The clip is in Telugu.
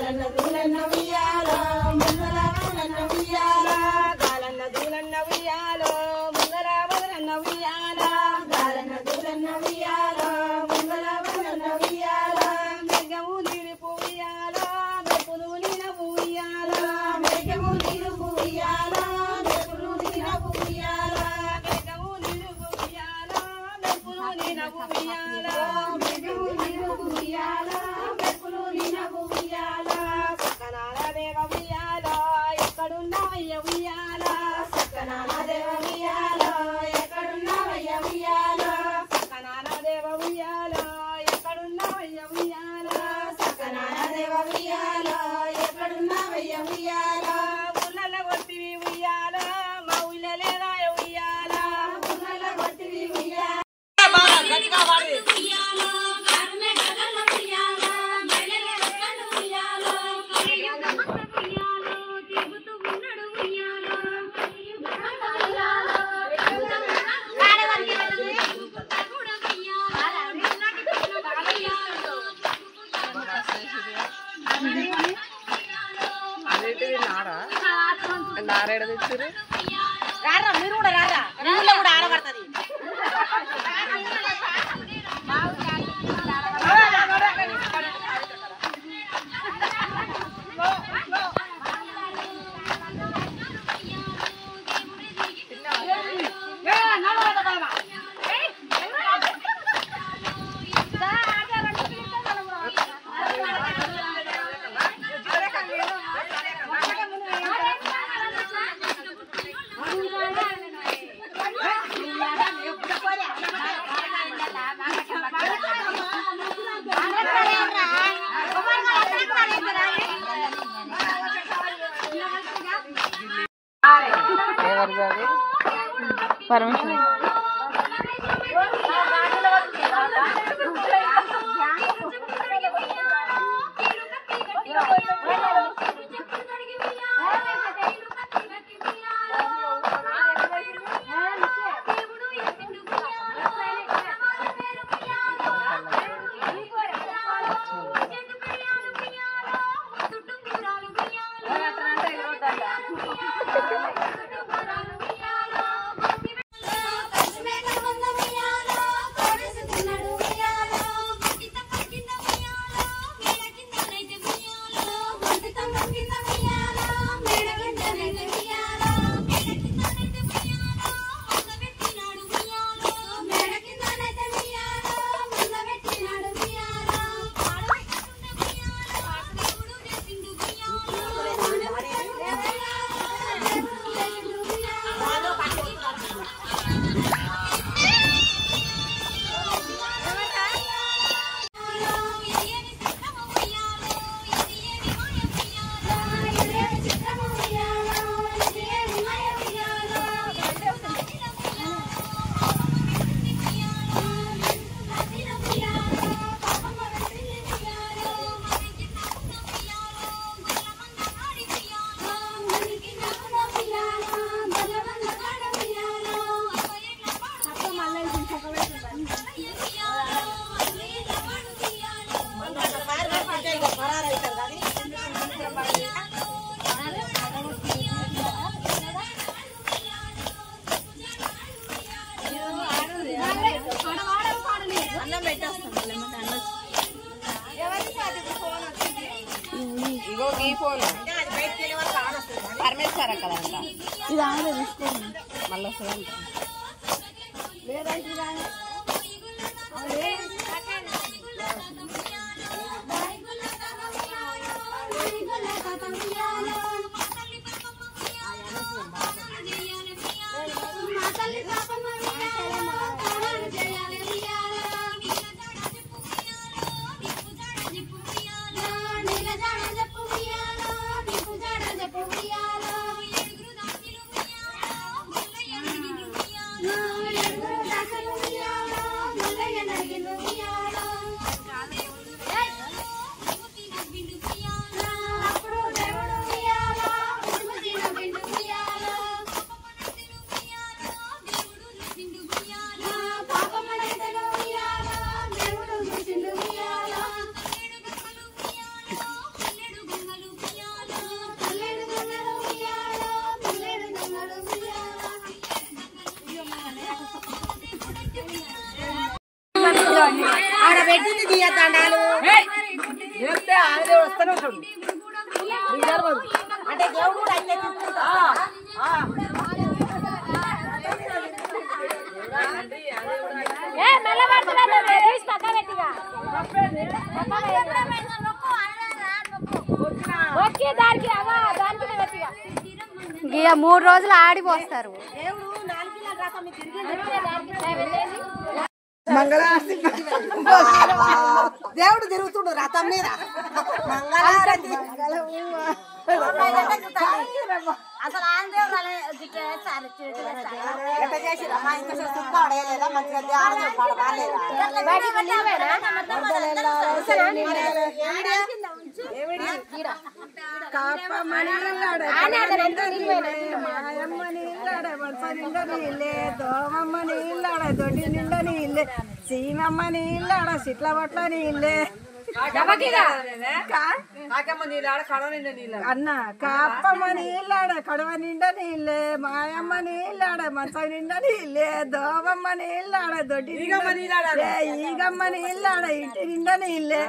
గాలన్న దూలన్న ఉయ్యాలో ముంగల వదలన్న ఉయ్యాలో గాలన్న దూలన్న ఉయ్యాలో ముంగల వదలన్న ఉయ్యాలో గాలన్న దూలన్న ఉయ్యాలో ముంగల వదలన్న ఉయ్యాలో మెగ్గము నీరుపు ఉయ్యాలో మెప్పులు నీనపు ఉయ్యాలో మెగ్గము నీరుపు ఉయ్యాలో మెప్పులు నీనపు ఉయ్యాలో మెగ్గము నీరుపు ఉయ్యాలో మెప్పులు నీనపు ఉయ్యాలో మెగ్గము నీరుపు ఉయ్యాలో మెప్పులు నీనపు ఉయ్యాలో సకనాల దేవ ఉయ్యాలో ఎక్కడున్నావయ్య ఉయ్యాలో సకనాల దేవ ఉయ్యాలో ఎక్కడున్నావయ్య ఉయ్యాలో సకనాల దేవ ఉయ్యాలో ఎక్కడున్నావయ్య ఉయ్యాలో సకనాల దేవ ఉయ్యాలో ఎక్కడున్నావయ్య ఉయ్యాలో ఉల్లల కొట్టివి ఉయ్యాలో మా ఉల్లలేరా ఉయ్యాలో ఉల్లల కొట్టివి ఉయ్యాలో బాగా గట్టిగా వాడి ఉయ్యాలో కర్మే గగన ఉయ్యాలో మెల్లె వెక్కడు ఉయ్యాలో ఉయ్యాలో తిరుగుతూ ఉన్నాడు ఉయ్యాలో నారాయణ తెచ్చారు రారా మీరు కూడా రారా ఊళ్ళో కూడా ఆడబడుతుంది పరమేశ్వరి పరమేశ్వర కదంట ఇది ఆమె తీసుకోండి మళ్ళీ వస్తుందంట Hello. ఆడ పెట్టింది తీయద్దండాలు చెప్తే ఆయన వస్తూనే ఉంటాడు అంటే దేవుడు కూడా అయితే ఇక 3 రోజులు ఆడిపోస్తారు. దేవుడు 4 కిలోల రసం మంగళారతి దేవుడు తిరుగుతుండు రథం మీద మంగళారతి అసలు ఆయన దేవుడు ఎట్లా చేసిరమ్మా ఇంకా సుక్క ఆడేయలేదా మంచిగా ధ్యానం పడవాలేదా కాపమని మనస నిండా నీళ్ళే దోమమ్మ నీళ్ళాడ దొడ్డి నిండా నీళ్ళే సీనమ్మ నీళ్ళాడ సిట్ల పట్ల నీళ్ళే అన్న కాపమ్మ నీళ్ళాడ కడవ నిండా నీళ్ళే మాయమ్మ నీళ్ళాడ మనస నిండా నీళ్ళే దోమమ్మ నీళ్ళాడ దొడ్డి ఈగమ్మ నీళ్ళాడ ఇంటి నిండా నీళ్ళే